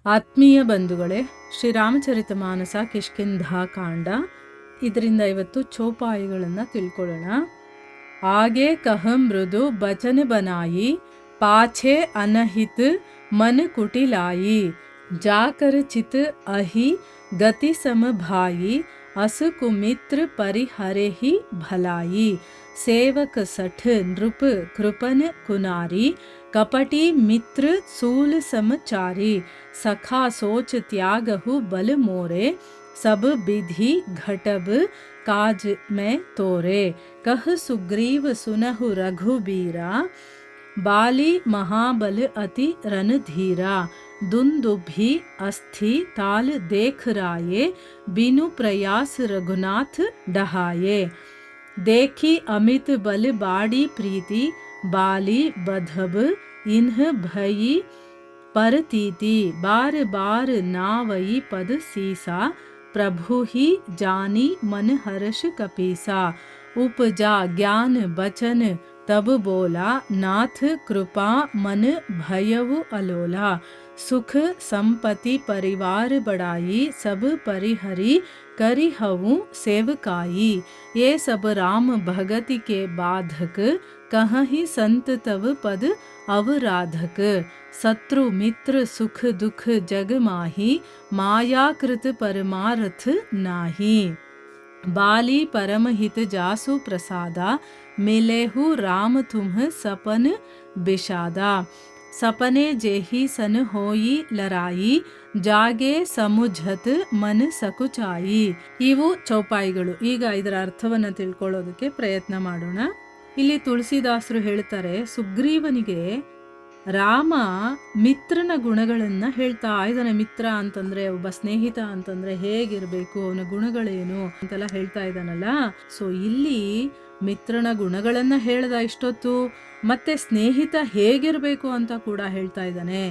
ಆತ್ಮೀಯ ಬಂಧುಗಳೇ, ಶ್ರೀರಾಮಚರಿತ ಮಾನಸ ಕಿಷ್ಕಿಂಧಾ ಕಾಂಡ. ಇದರಿಂದ ಇವತ್ತು ಚೋಪಾಯಿಗಳನ್ನು ತಿಳ್ಕೊಳ್ಳೋಣ. ಆಗೆ ಕಹ ಮೃದು ಬಚನ ಬನಾಯಿ, ಪಾಛೆ ಅನಹಿತ್ ಮನ ಕುಟಿಲಾಯಿ, ಜಾಕರ ಚಿತ್ ಅಹಿ ಗತಿ ಸಮಭಾಯಿ, ಅಸು ಕುಮಿತ್ರ ಪರಿಹರೆಹಿ ಭಲಾಯಿ, सेवक सठ नृप कृपन कुनारी, कपटी मित्र सूल समचारी, सखा सोच त्यागहु बल मोरे, सब विधि घटब काज में तोरे, कह सुग्रीव सुनहु रघुबीरा, बाली महाबल अति रणधीरा, दुंदुभि अस्थि ताल देख राये, बिनु प्रयास रघुनाथ डहाये, देखी अमित बल बाड़ी प्रीति, बाली बधब इन्ह भई परतीति, बार बार नावई पद सीसा, प्रभु ही जानी मन हर्ष कपीसा, उपजा ज्ञान बचन तब बोला, नाथ कृपा मन भयउ अलोला, सुख संपत्ति परिवार बढ़ाई, सब परिहरी करी हऊँ सेवकाई, ये सब राम भगति के बाधक, कहीं संत तव पद अवराधक, शत्रु मित्र सुख दुख जग माही, मायाकृत परमारथ नाही, बाली परम हित जासु प्रसादा, मिलेहु राम तुम्ह सपन बिषादा, सपने जेही सन होई लराई, ಜಾಗೆ ಸಮುझत ಮನ ಸಕುಚಾಯಿ. ಇವು ಚೌಪಾಯಿಗಳು. ಈಗ ಇದರ ಅರ್ಥವನ್ನು ತಿಳ್ಕೊಳ್ಳೋದಕ್ಕೆ ಪ್ರಯತ್ನ ಮಾಡೋಣ. ಇಲ್ಲಿ ತುಳಸಿದಾಸರು ಹೇಳ್ತಾರೆ, ಸುಗ್ರೀವನಿಗೆ ರಾಮ ಮಿತ್ರನ ಗುಣಗಳನ್ನು ಹೇಳ್ತಾ ಇದ್ದಾನೆ. ಮಿತ್ರ ಅಂತಂದ್ರೆ, ಒಬ್ಬ ಸ್ನೇಹಿತ ಅಂತಂದ್ರೆ ಹೇಗಿರ್ಬೇಕು, ಅವನ ಗುಣಗಳೇನು ಅಂತೆಲ್ಲ ಹೇಳ್ತಾ ಇದ್ದಾನಲ್ಲ. ಸೊ ಇಲ್ಲಿ ಮಿತ್ರನ ಗುಣಗಳನ್ನ ಹೇಳ್ದ ಇಷ್ಟೊತ್ತು, ಮತ್ತೆ ಸ್ನೇಹಿತ ಹೇಗಿರಬೇಕು ಅಂತ ಕೂಡ ಹೇಳ್ತಾ ಇದ್ದಾನೆ.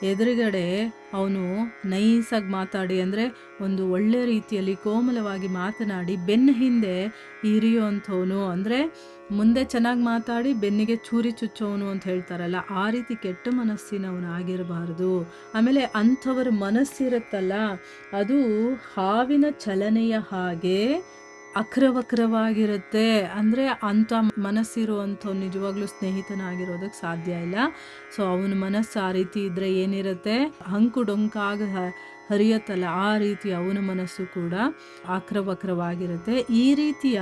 ಎದುರುಗಡೆ ಅವನು ನೈಸಾಗಿ ಮಾತಾಡಿ, ಅಂದರೆ ಒಂದು ಒಳ್ಳೆ ರೀತಿಯಲ್ಲಿ ಕೋಮಲವಾಗಿ ಮಾತನಾಡಿ ಬೆನ್ನ ಹಿಂದೆ ಹಿರಿಯುವಂಥವನು, ಅಂದರೆ ಮುಂದೆ ಚೆನ್ನಾಗಿ ಮಾತಾಡಿ ಬೆನ್ನಿಗೆ ಚೂರಿ ಚುಚ್ಚೋನು ಅಂತ ಹೇಳ್ತಾರಲ್ಲ, ಆ ರೀತಿ ಕೆಟ್ಟ ಮನಸ್ಸಿನವನು ಆಗಿರಬಾರ್ದು. ಆಮೇಲೆ ಅಂಥವರ ಮನಸ್ಸಿರುತ್ತಲ್ಲ, ಅದು ಹಾವಿನ ಚಲನೆಯ ಹಾಗೆ ಅಕ್ರವಕ್ರವಾಗಿರುತ್ತೆ. ಅಂದರೆ ಅಂಥ ಮನಸ್ಸಿರುವಂಥವ್ನು ನಿಜವಾಗ್ಲೂ ಸ್ನೇಹಿತನಾಗಿರೋದಕ್ಕೆ ಸಾಧ್ಯ ಇಲ್ಲ. ಸೊ ಅವನ ಮನಸ್ಸು ಆ ರೀತಿ ಇದ್ದರೆ ಏನಿರುತ್ತೆ, ಹಂಕು ಡೊಂಕಾಗ ಹರಿಯತ್ತಲ್ಲ, ಆ ರೀತಿ ಅವನ ಮನಸ್ಸು ಕೂಡ ಆಕ್ರವಕ್ರವಾಗಿರುತ್ತೆ. ಈ ರೀತಿಯ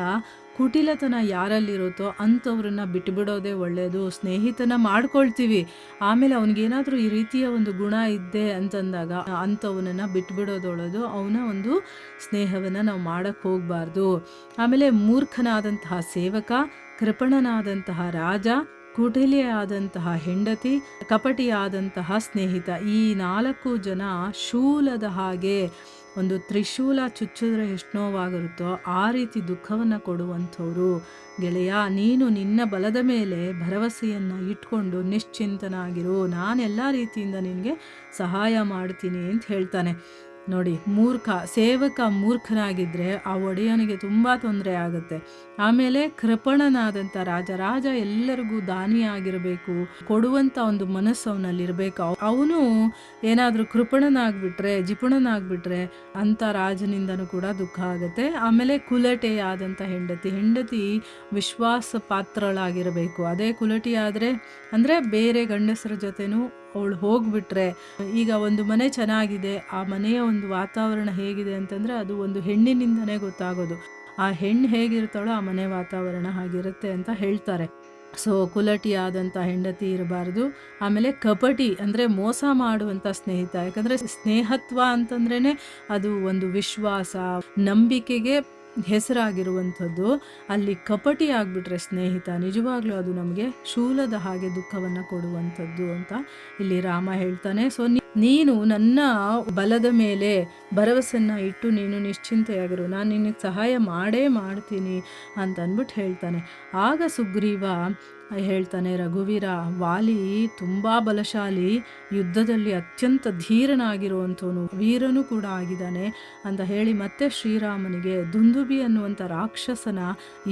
ಕುಟಿಲತನ ಯಾರಲ್ಲಿರುತ್ತೋ ಅಂಥವ್ರನ್ನ ಬಿಟ್ಟುಬಿಡೋದೇ ಒಳ್ಳೆಯದು. ಸ್ನೇಹಿತನ ಮಾಡ್ಕೊಳ್ತೀವಿ, ಆಮೇಲೆ ಅವನಿಗೇನಾದರೂ ಈ ರೀತಿಯ ಒಂದು ಗುಣ ಇದ್ದೆ ಅಂತಂದಾಗ ಅಂಥವನನ್ನು ಬಿಟ್ಟುಬಿಡೋದೊಳದು. ಅವನ ಒಂದು ಸ್ನೇಹವನ್ನು ನಾವು ಮಾಡೋಕ್ಕೆ ಹೋಗಬಾರ್ದು. ಆಮೇಲೆ ಮೂರ್ಖನಾದಂತಹ ಸೇವಕ, ಕೃಪಣನಾದಂತಹ ರಾಜ, ಕುಟಿಲಿಯಾದಂತಹ ಹೆಂಡತಿ, ಕಪಟಿಯಾದಂತಹ ಸ್ನೇಹಿತ, ಈ 4 ಜನ ಶೂಲದ ಹಾಗೆ, ಒಂದು ತ್ರಿಶೂಲ ಚುಚ್ಚಿದ್ರೆ ಎಷ್ಟು ನೋವಾಗಿರುತ್ತೋ ಆ ರೀತಿ ದುಃಖವನ್ನು ಕೊಡುವಂಥವ್ರು. ಗೆಳೆಯ, ನೀನು ನಿನ್ನ ಬಲದ ಮೇಲೆ ಭರವಸೆಯನ್ನು ಇಟ್ಕೊಂಡು ನಿಶ್ಚಿಂತನಾಗಿರು, ನಾನೆಲ್ಲ ರೀತಿಯಿಂದ ನಿನಗೆ ಸಹಾಯ ಮಾಡ್ತೀನಿ ಅಂತ ಹೇಳ್ತಾನೆ. ನೋಡಿ, ಸೇವಕ ಮೂರ್ಖನಾಗಿದ್ದರೆ ಆ ಒಡೆಯನಿಗೆ ತುಂಬ ತೊಂದರೆ ಆಗುತ್ತೆ. ಆಮೇಲೆ ಕೃಪಣನಾದಂಥ ರಾಜ ಎಲ್ಲರಿಗೂ ದಾನಿಯಾಗಿರಬೇಕು, ಕೊಡುವಂಥ ಒಂದು ಮನಸ್ಸು ಅವನಲ್ಲಿರಬೇಕು. ಅವನು ಏನಾದರೂ ಕೃಪಣನಾಗ್ಬಿಟ್ರೆ, ಜಿಪುಣನಾಗ್ಬಿಟ್ರೆ ಅಂಥ ರಾಜನಿಂದನೂ ಕೂಡ ದುಃಖ ಆಗುತ್ತೆ. ಆಮೇಲೆ ಕುಲಟೆಯಾದಂಥ ಹೆಂಡತಿ ವಿಶ್ವಾಸ ಪಾತ್ರಳಾಗಿರಬೇಕು. ಅದೇ ಕುಲಟಿ ಆದರೆ, ಅಂದರೆ ಬೇರೆ ಗಂಡಸರ ಜೊತೆನೂ ಅವಳು ಹೋಗ್ಬಿಟ್ರೆ, ಈಗ ಒಂದು ಮನೆ ಚೆನ್ನಾಗಿದೆ, ಆ ಮನೆಯ ಒಂದು ವಾತಾವರಣ ಹೇಗಿದೆ ಅಂತಂದರೆ ಅದು ಒಂದು ಹೆಣ್ಣಿನಿಂದನೇ ಗೊತ್ತಾಗೋದು. ಆ ಹೆಣ್ಣು ಹೇಗಿರ್ತಾಳೋ ಆ ಮನೆ ವಾತಾವರಣ ಹಾಗಿರುತ್ತೆ ಅಂತ ಹೇಳ್ತಾರೆ. ಸೊ ಕುಲಟಿಯಾದಂಥ ಹೆಂಡತಿ ಇರಬಾರ್ದು. ಆಮೇಲೆ ಕಪಟಿ ಅಂದರೆ ಮೋಸ ಮಾಡುವಂಥ ಸ್ನೇಹಿತ. ಯಾಕಂದರೆ ಸ್ನೇಹತ್ವ ಅಂತಂದ್ರೇ ಅದು ಒಂದು ವಿಶ್ವಾಸ, ನಂಬಿಕೆಗೆ ಹೆಸರಾಗಿರುವಂಥದ್ದು. ಅಲ್ಲಿ ಕಪಟಿ ಆಗಿಬಿಟ್ರೆ ಸ್ನೇಹಿತ, ನಿಜವಾಗ್ಲೂ ಅದು ನಮಗೆ ಶೂಲದ ಹಾಗೆ ದುಃಖವನ್ನು ಕೊಡುವಂಥದ್ದು ಅಂತ ಇಲ್ಲಿ ರಾಮ ಹೇಳ್ತಾನೆ. ಸೊ ನೀನು ನನ್ನ ಬಲದ ಮೇಲೆ ಭರವಸೆಯನ್ನು ಇಟ್ಟು ನೀನು ನಿಶ್ಚಿಂತೆಯಾಗಿರು, ನಾನು ನಿನಗೆ ಸಹಾಯ ಮಾಡೇ ಮಾಡ್ತೀನಿ ಅಂತ ಅಂದ್ಬಿಟ್ಟು ಹೇಳ್ತಾನೆ. ಆಗ ಸುಗ್ರೀವ ಹೇಳ್ತಾನೆ ರಘುವೀರ, ವಾಲಿ ತುಂಬ ಬಲಶಾಲಿ, ಯುದ್ಧದಲ್ಲಿ ಅತ್ಯಂತ ಧೀರನಾಗಿರುವಂಥವನು, ವೀರನೂ ಕೂಡ ಆಗಿದ್ದಾನೆ ಅಂತ ಹೇಳಿ ಮತ್ತೆ ಶ್ರೀರಾಮನಿಗೆ ದುಂದುಬಿ ಅನ್ನುವಂಥ ರಾಕ್ಷಸನ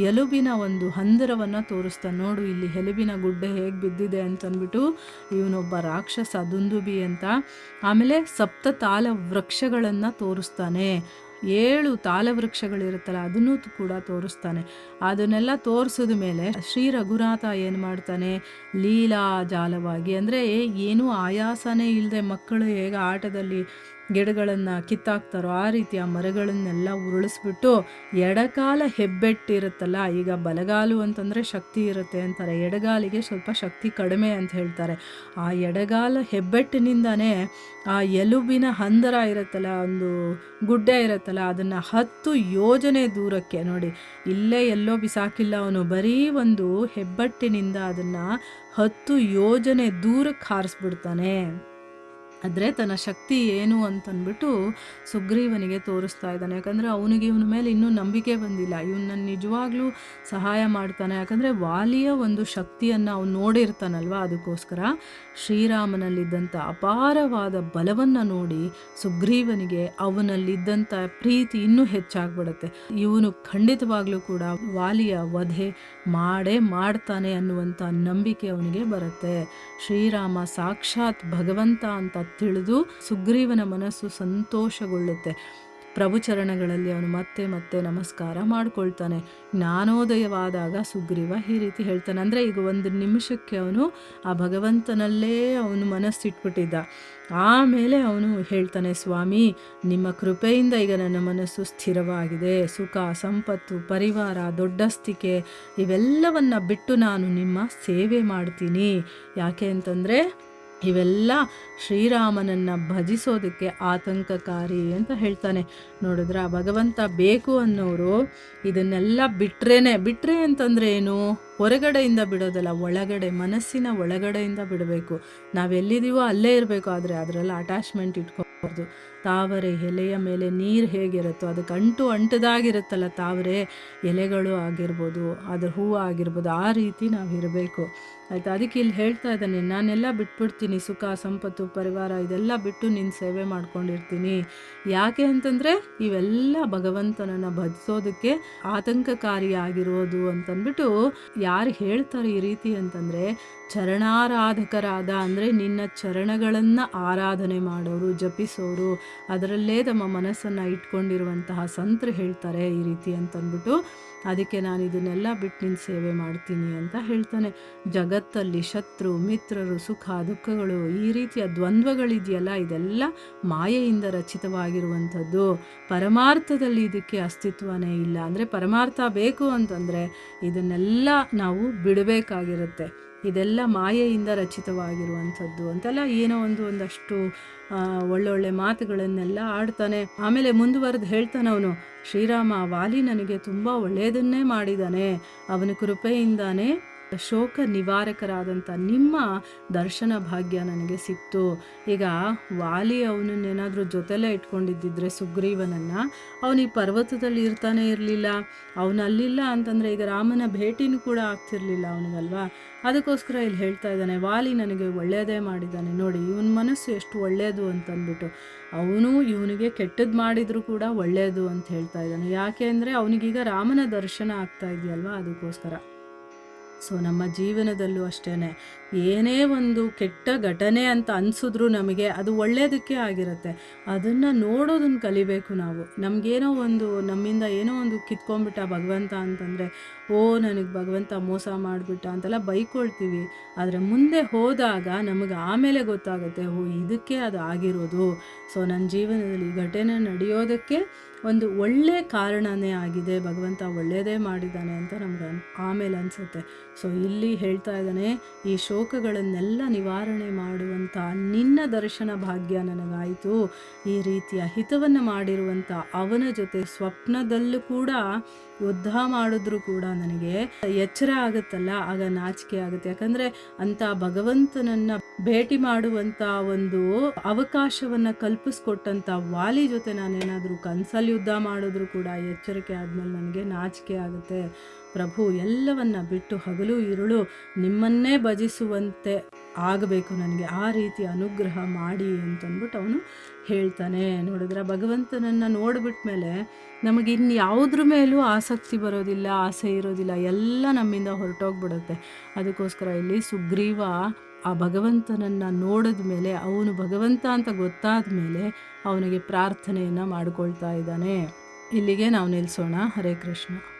ಎಲುಬಿನ ಒಂದು ಹಂದರವನ್ನು ತೋರಿಸ್ತಾನೆ. ನೋಡು ಇಲ್ಲಿ ಎಲುಬಿನ ಗುಡ್ಡೆ ಹೇಗೆ ಬಿದ್ದಿದೆ ಅಂತಂದ್ಬಿಟ್ಟು ಇವನೊಬ್ಬ ರಾಕ್ಷಸ ದುಂದುಬಿ ಅಂತ. ಆಮೇಲೆ ಸಪ್ತ ತಾಲ ವೃಕ್ಷಗಳನ್ನು ತೋರಿಸ್ತಾನೆ. 7 ತಾಲವೃಕ್ಷಗಳಿರುತ್ತಲ್ಲ ಅದನ್ನೂ ಕೂಡ ತೋರಿಸ್ತಾನೆ. ಅದನ್ನೆಲ್ಲ ತೋರಿಸಿದ ಮೇಲೆ ಶ್ರೀ ರಘುನಾಥ ಏನು ಮಾಡ್ತಾನೆ, ಲೀಲಾ ಜಾಲವಾಗಿ ಅಂದರೆ ಏನೂ ಆಯಾಸನೇ ಇಲ್ಲದೆ ಮಕ್ಕಳು ಹೇಗೆ ಆಟದಲ್ಲಿ ಗಿಡಗಳನ್ನು ಕಿತ್ತಾಕ್ತಾರೋ ಆ ರೀತಿ ಆ ಮರಗಳನ್ನೆಲ್ಲ ಉರುಳಿಸ್ಬಿಟ್ಟು ಎಡಕಾಲ ಹೆಬ್ಬೆಟ್ಟಿರುತ್ತಲ್ಲ, ಈಗ ಬಲಗಾಲು ಅಂತಂದರೆ ಶಕ್ತಿ ಇರುತ್ತೆ ಅಂತಾರೆ, ಎಡಗಾಲಿಗೆ ಸ್ವಲ್ಪ ಶಕ್ತಿ ಕಡಿಮೆ ಅಂತ ಹೇಳ್ತಾರೆ. ಆ ಎಡಗಾಲ ಹೆಬ್ಬೆಟ್ಟಿನಿಂದಾನೇ ಆ ಎಲುಬಿನ ಹಂದರ ಇರುತ್ತಲ್ಲ, ಒಂದು ಗುಡ್ಡೆ ಇರುತ್ತಲ್ಲ, ಅದನ್ನು 10 ಯೋಜನೆ ದೂರಕ್ಕೆ ನೋಡಿ, ಇಲ್ಲೇ ಎಲ್ಲೋ ಬಿಸಾಕಿಲ್ಲ ಅವನು, ಬರೀ ಒಂದು ಹೆಬ್ಬಟ್ಟಿನಿಂದ ಅದನ್ನು 10 ಯೋಜನೆ ದೂರಕ್ಕೆ ಹಾರಿಸ್ಬಿಡ್ತಾನೆ. ಆದರೆ ತನ್ನ ಶಕ್ತಿ ಏನು ಅಂತಂದ್ಬಿಟ್ಟು ಸುಗ್ರೀವನಿಗೆ ತೋರಿಸ್ತಾ ಇದ್ದಾನೆ. ಯಾಕಂದರೆ ಅವನಿಗೆ ಇವನ ಮೇಲೆ ಇನ್ನೂ ನಂಬಿಕೆ ಬಂದಿಲ್ಲ, ಇವನನ್ನು ನಿಜವಾಗ್ಲೂ ಸಹಾಯ ಮಾಡ್ತಾನೆ. ಯಾಕಂದರೆ ವಾಲಿಯ ಒಂದು ಶಕ್ತಿಯನ್ನು ಅವನು ನೋಡಿರ್ತಾನಲ್ವ, ಅದಕ್ಕೋಸ್ಕರ ಶ್ರೀರಾಮನಲ್ಲಿದ್ದಂಥ ಅಪಾರವಾದ ಬಲವನ್ನು ನೋಡಿ ಸುಗ್ರೀವನಿಗೆ ಅವನಲ್ಲಿದ್ದಂಥ ಪ್ರೀತಿ ಇನ್ನೂ ಹೆಚ್ಚಾಗ್ಬಿಡುತ್ತೆ. ಇವನು ಖಂಡಿತವಾಗ್ಲೂ ಕೂಡ ವಾಲಿಯ ವಧೆ ಮಾಡ್ತಾನೆ ಅನ್ನುವಂಥ ನಂಬಿಕೆ ಅವನಿಗೆ ಬರುತ್ತೆ. ಶ್ರೀರಾಮ ಸಾಕ್ಷಾತ್ ಭಗವಂತ ಅಂತ ತಿಳಿದು ಸುಗ್ರೀವನ ಮನಸ್ಸು ಸಂತೋಷಗೊಳ್ಳುತ್ತೆ. ಪ್ರಭುಚರಣಗಳಲ್ಲಿ ಅವನು ಮತ್ತೆ ಮತ್ತೆ ನಮಸ್ಕಾರ ಮಾಡ್ಕೊಳ್ತಾನೆ. ಜ್ಞಾನೋದಯವಾದಾಗ ಸುಗ್ರೀವ ಈ ರೀತಿ ಹೇಳ್ತಾನೆ. ಅಂದರೆ ಈಗ ಒಂದು ನಿಮಿಷಕ್ಕೆ ಅವನು ಆ ಭಗವಂತನಲ್ಲೇ ಅವನು ಮನಸ್ಸಿಟ್ಬಿಟ್ಟಿದ್ದ. ಆಮೇಲೆ ಅವನು ಹೇಳ್ತಾನೆ, ಸ್ವಾಮಿ ನಿಮ್ಮ ಕೃಪೆಯಿಂದ ಈಗ ನನ್ನ ಮನಸ್ಸು ಸ್ಥಿರವಾಗಿದೆ, ಸುಖ ಸಂಪತ್ತು ಪರಿವಾರ ದೊಡ್ಡಸ್ತಿಕೆ ಇವೆಲ್ಲವನ್ನ ಬಿಟ್ಟು ನಾನು ನಿಮ್ಮ ಸೇವೆ ಮಾಡ್ತೀನಿ. ಯಾಕೆ ಅಂತಂದರೆ ಇವೆಲ್ಲ ಶ್ರೀರಾಮನನ್ನು ಭಜಿಸೋದಕ್ಕೆ ಆತಂಕಕಾರಿ ಅಂತ ಹೇಳ್ತಾನೆ. ನೋಡಿದ್ರ ಭಗವಂತ ಬೇಕು ಅನ್ನೋರು ಇದನ್ನೆಲ್ಲ ಬಿಟ್ರೆ ಅಂತಂದರೆ ಏನು, ಹೊರಗಡೆಯಿಂದ ಬಿಡೋದಲ್ಲ, ಒಳಗಡೆ ಮನಸ್ಸಿನ ಒಳಗಡೆಯಿಂದ ಬಿಡಬೇಕು. ನಾವೆಲ್ಲಿದ್ದೀವೋ ಅಲ್ಲೇ ಇರಬೇಕು, ಆದರೆ ಅದರಲ್ಲಿ ಅಟ್ಯಾಚ್ಮೆಂಟ್ ಇಟ್ಕೋಬಾರ್ದು. ತಾವರೆ ಎಲೆಯ ಮೇಲೆ ನೀರು ಹೇಗಿರುತ್ತೋ ಅದಕ್ಕೆ ಅಂಟದಾಗಿರುತ್ತಲ್ಲ, ತಾವರೆ ಎಲೆಗಳು ಆಗಿರ್ಬೋದು, ಅದ್ರ ಹೂವು ಆಗಿರ್ಬೋದು, ಆ ರೀತಿ ನಾವು ಇರಬೇಕು ಆಯಿತಾ. ಅದಕ್ಕೆ ಇಲ್ಲಿ ಹೇಳ್ತಾ ಇದ್ದಾನೆ, ನಾನೆಲ್ಲ ಬಿಟ್ಬಿಡ್ತೀನಿ, ಸುಖ ಸಂಪತ್ತು ಪರಿವಾರ ಇದೆಲ್ಲ ಬಿಟ್ಟು ನಿನ್ನ ಸೇವೆ ಮಾಡ್ಕೊಂಡಿರ್ತೀನಿ. ಯಾಕೆ ಅಂತಂದರೆ ಇವೆಲ್ಲ ಭಗವಂತನನ್ನು ಭಜಿಸೋದಕ್ಕೆ ಆತಂಕಕಾರಿಯಾಗಿರೋದು ಅಂತಂದ್ಬಿಟ್ಟು ಯಾರು ಹೇಳ್ತಾರೆ ಈ ರೀತಿ ಅಂತಂದರೆ, ಚರಣಾರಾಧಕರಾದ ಅಂದರೆ ನಿನ್ನ ಚರಣಗಳನ್ನು ಆರಾಧನೆ ಮಾಡೋರು, ಜಪಿಸೋರು, ಅದರಲ್ಲೇ ತಮ್ಮ ಮನಸ್ಸನ್ನು ಇಟ್ಕೊಂಡಿರುವಂತಹ ಸಂತರು ಹೇಳ್ತಾರೆ ಈ ರೀತಿ ಅಂತಂದ್ಬಿಟ್ಟು. ಅದಕ್ಕೆ ನಾನು ಇದನ್ನೆಲ್ಲ ಬಿಟ್ಟು ನಿನ್ನ ಸೇವೆ ಮಾಡ್ತೀನಿ ಅಂತ ಹೇಳ್ತಾನೆ. ಜಗತ್ತಲ್ಲಿ ಶತ್ರು ಮಿತ್ರರು ಸುಖ ದುಃಖಗಳು ಈ ರೀತಿಯ ದ್ವಂದ್ವಗಳಿದೆಯಲ್ಲ, ಇದೆಲ್ಲ ಮಾಯೆಯಿಂದ ರಚಿತವಾಗಿರುವಂಥದ್ದು. ಪರಮಾರ್ಥದಲ್ಲಿ ಇದಕ್ಕೆ ಅಸ್ತಿತ್ವನೇ ಇಲ್ಲ. ಅಂದರೆ ಪರಮಾರ್ಥ ಬೇಕು ಅಂತಂದರೆ ಇದನ್ನೆಲ್ಲ ನಾವು ಬಿಡಬೇಕಾಗಿರುತ್ತೆ. ಇದೆಲ್ಲ ಮಾಯೆಯಿಂದ ರಚಿತವಾಗಿರುವಂಥದ್ದು ಅಂತೆಲ್ಲ ಏನೋ ಒಂದಷ್ಟು ಒಳ್ಳೊಳ್ಳೆ ಮಾತುಗಳನ್ನೆಲ್ಲ ಆಡ್ತಾನೆ. ಆಮೇಲೆ ಮುಂದುವರೆದು ಹೇಳ್ತಾನೆ ಅವನು, ಶ್ರೀರಾಮ ವಾಲಿ ನನಗೆ ತುಂಬ ಒಳ್ಳೆಯದನ್ನೇ ಮಾಡಿದ್ದಾನೆ, ಅವನ ಕೃಪೆಯಿಂದಾನೇ ಶೋಕ ನಿವಾರಕರಾದಂಥ ನಿಮ್ಮ ದರ್ಶನ ಭಾಗ್ಯ ನನಗೆ ಸಿಕ್ತು. ಈಗ ವಾಲಿ ಅವನನ್ನೇನಾದರೂ ಜೊತೆಲೇ ಇಟ್ಕೊಂಡಿದ್ದಿದ್ರೆ ಸುಗ್ರೀವನನ್ನು, ಅವನಿಗೆ ಪರ್ವತದಲ್ಲಿ ಇರ್ತಾನೆ ಇರಲಿಲ್ಲ. ಅವನಲ್ಲಿಲ್ಲ ಅಂತಂದರೆ ಈಗ ರಾಮನ ಭೇಟಿನೂ ಕೂಡ ಆಗ್ತಿರ್ಲಿಲ್ಲ ಅವನಿಗಲ್ವಾ. ಅದಕ್ಕೋಸ್ಕರ ಇಲ್ಲಿ ಹೇಳ್ತಾ ಇದ್ದಾನೆ, ವಾಲಿ ನನಗೆ ಒಳ್ಳೆಯದೇ ಮಾಡಿದ್ದಾನೆ, ನೋಡಿ ಇವನ ಮನಸ್ಸು ಎಷ್ಟು ಒಳ್ಳೆಯದು ಅಂತಂದ್ಬಿಟ್ಟು. ಅವನು ಇವನಿಗೆ ಕೆಟ್ಟದ್ದು ಮಾಡಿದರೂ ಕೂಡ ಒಳ್ಳೆಯದು ಅಂತ ಹೇಳ್ತಾ ಇದ್ದಾನೆ. ಯಾಕೆ ಅಂದರೆ ಅವನಿಗೀಗ ರಾಮನ ದರ್ಶನ ಆಗ್ತಾ ಇದೆಯಲ್ವಾ, ಅದಕ್ಕೋಸ್ಕರ. ಸೊ ನಮ್ಮ ಜೀವನದಲ್ಲೂ ಅಷ್ಟೇ, ಏನೇ ಒಂದು ಕೆಟ್ಟ ಘಟನೆ ಅಂತ ಅನಿಸಿದ್ರು ನಮಗೆ ಅದು ಒಳ್ಳೆಯದಕ್ಕೆ ಆಗಿರುತ್ತೆ. ಅದನ್ನು ನೋಡೋದನ್ನು ಕಲಿಬೇಕು ನಾವು. ನಮಗೇನೋ ಒಂದು ನಮ್ಮಿಂದ ಏನೋ ಒಂದು ಕಿತ್ಕೊಂಡ್ಬಿಟ್ಟ ಭಗವಂತ ಅಂತಂದರೆ, ನನಗೆ ಭಗವಂತ ಮೋಸ ಮಾಡಿಬಿಟ್ಟ ಅಂತೆಲ್ಲ ಬೈಕೊಳ್ತೀವಿ. ಆದರೆ ಮುಂದೆ ಹೋದಾಗ ನಮಗೆ ಆಮೇಲೆ ಗೊತ್ತಾಗುತ್ತೆ, ಇದಕ್ಕೆ ಅದು ಆಗಿರೋದು. ಸೊ ನನ್ನ ಜೀವನದಲ್ಲಿ ಈ ಘಟನೆ ನಡೆಯೋದಕ್ಕೆ ಒಂದು ಒಳ್ಳೆ ಕಾರಣನೇ ಆಗಿದೆ, ಭಗವಂತ ಒಳ್ಳೆಯದೇ ಮಾಡಿದ್ದಾನೆ ಅಂತ ನಮ್ಗೆ ಆಮೇಲೆ ಅನಿಸುತ್ತೆ. ಸೊ ಇಲ್ಲಿ ಹೇಳ್ತಾ ಇದ್ದಾನೆ, ಈ ಶೋಕಗಳನ್ನೆಲ್ಲ ನಿವಾರಣೆ ಮಾಡುವಂಥ ನಿನ್ನ ದರ್ಶನ ಭಾಗ್ಯ ನನಗಾಯಿತು. ಈ ರೀತಿಯ ಹಿತವನ್ನು ಮಾಡಿರುವಂಥ ಅವನ ಜೊತೆ ಸ್ವಪ್ನದಲ್ಲೂ ಕೂಡ ಯುದ್ಧ ಮಾಡಿದ್ರೂ ಕೂಡ ನನಗೆ ಎಚ್ಚರ ಆಗುತ್ತಲ್ಲ, ಆಗ ನಾಚಿಕೆ ಆಗುತ್ತೆ. ಯಾಕಂದರೆ ಅಂಥ ಭಗವಂತನನ್ನು ಭೇಟಿ ಮಾಡುವಂಥ ಒಂದು ಅವಕಾಶವನ್ನು ಕಲ್ಪಿಸ್ಕೊಟ್ಟಂಥ ವಾಲಿ ಜೊತೆ ನಾನೇನಾದರೂ ಕನಸಲ್ಲಿ ಯುದ್ಧ ಮಾಡಿದ್ರು ಕೂಡ ಎಚ್ಚರಿಕೆ ಆದಮೇಲೆ ನನಗೆ ನಾಚಿಕೆ ಆಗುತ್ತೆ. ಪ್ರಭು ಎಲ್ಲವನ್ನ ಬಿಟ್ಟು ಹಗಲು ಇರುಳು ನಿಮ್ಮನ್ನೇ ಭಜಿಸುವಂತೆ ಆಗಬೇಕು ನನಗೆ, ಆ ರೀತಿ ಅನುಗ್ರಹ ಮಾಡಿ ಅಂತಂದ್ಬಿಟ್ಟು ಅವನು ಹೇಳ್ತಾನೆ. ನೋಡಿದ್ರೆ ಭಗವಂತನನ್ನು ನೋಡಿಬಿಟ್ಮೇಲೆ ನಮಗೆ ಇನ್ಯಾವುದ್ರ ಮೇಲೂ ಆಸಕ್ತಿ ಬರೋದಿಲ್ಲ, ಆಸೆ ಇರೋದಿಲ್ಲ, ಎಲ್ಲ ನಮ್ಮಿಂದ ಹೊರಟೋಗ್ಬಿಡುತ್ತೆ. ಅದಕ್ಕೋಸ್ಕರ ಇಲ್ಲಿ ಸುಗ್ರೀವ ಆ ಭಗವಂತನನ್ನು ನೋಡಿದ ಮೇಲೆ, ಅವನು ಭಗವಂತ ಅಂತ ಗೊತ್ತಾದ ಮೇಲೆ ಅವನಿಗೆ ಪ್ರಾರ್ಥನೆಯನ್ನು ಮಾಡಿಕೊಳ್ತಾ ಇದ್ದಾನೆ. ಇಲ್ಲಿಗೆ ನಾವು ನಿಲ್ಲಿಸೋಣ. ಹರೇ ಕೃಷ್ಣ.